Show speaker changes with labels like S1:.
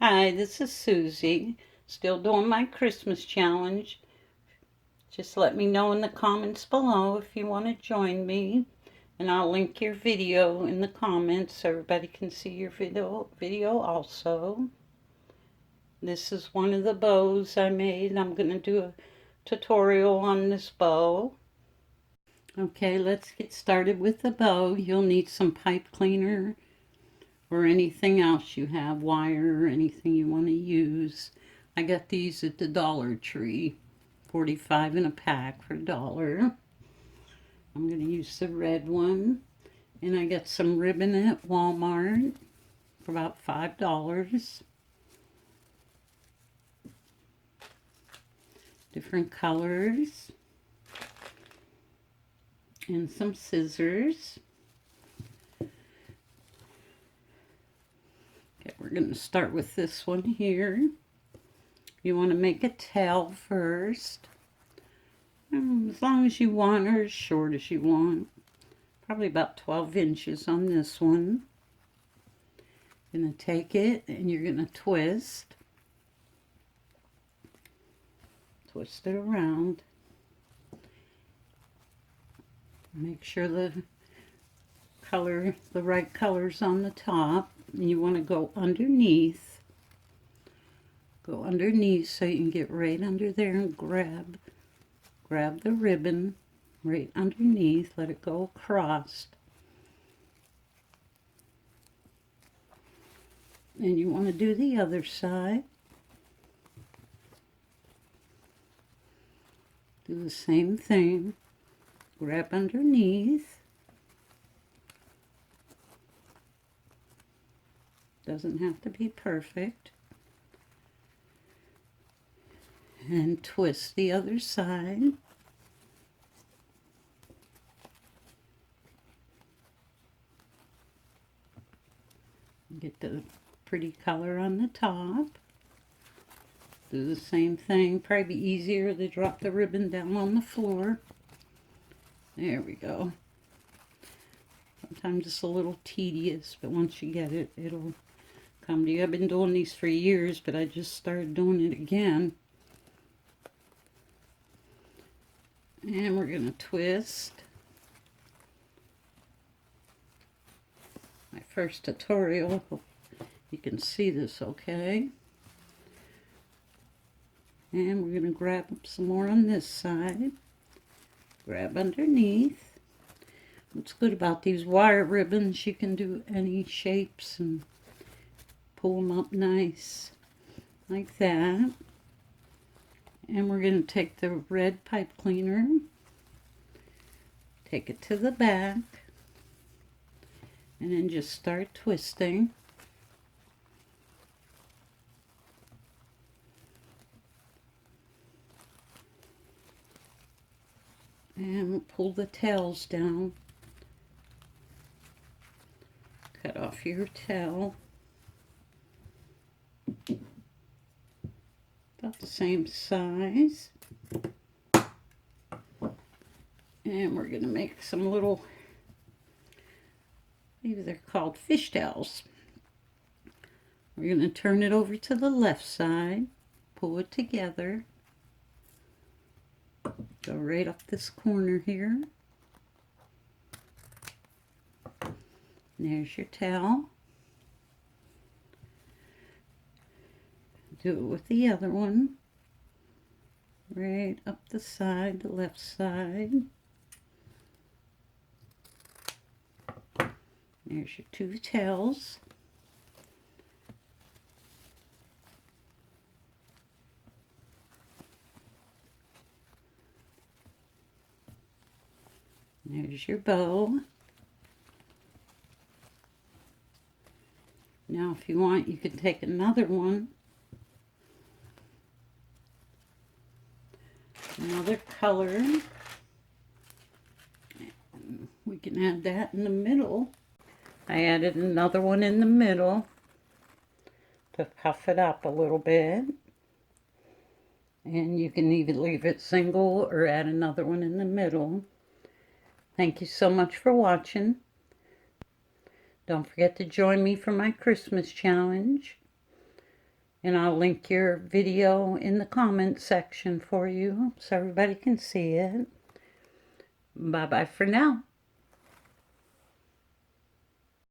S1: Hi, this is Susie, still doing my Christmas challenge. Just let me know in the comments below if you want to join me, and I'll link your video in the comments so everybody can see your video also. This is one of the bows I made. I'm going to do a tutorial on this bow. Okay, let's get started with the bow. You'll need some pipe cleaner or anything else you have, wire or anything you want to use. I got these at the Dollar Tree, 45 in a pack for $1. I'm going to use the red one, and I got some ribbon at Walmart for about $5. Different colors, and some scissors. Okay, we're going to start with this one here. You want to make a tail first, as long as you want or as short as you want. Probably about 12 inches on this one. You're going to take it and you're going to twist it around. Make sure the right color's on the top. And you want to go underneath so you can get right under there and grab the ribbon right underneath. Let it go across, and you want to do the other side. Do the same thing. Grab underneath. Doesn't have to be perfect. And twist the other side. Get the pretty color on the top. Do the same thing. Probably be easier to drop the ribbon down on the floor. There we go. Sometimes it's a little tedious, but once you get it, it'll come to you. I've been doing these for years, but I just started doing it again. And we're going to twist. My first tutorial. You can see this okay. And we're going to grab some more on this side. Grab underneath. What's good about these wire ribbons, you can do any shapes and pull them up nice like that. And we're going to take the red pipe cleaner, take it to the back, and then just start twisting. And pull the tails down. Cut off your tail. About the same size. And we're going to make some little, maybe they're called fishtails. We're going to turn it over to the left side, pull it together, go right up this corner here. And there's your tail. Do it with the other one. Right up the side, the left side. There's your two tails. There's your bow. Now if you want, you can take another one. Another color. We can add that in the middle. I added another one in the middle to puff it up a little bit. And you can either leave it single or add another one in the middle. Thank you so much for watching. Don't forget to join me for my Christmas challenge. And I'll link your video in the comment section for you so everybody can see it. Bye-bye for now.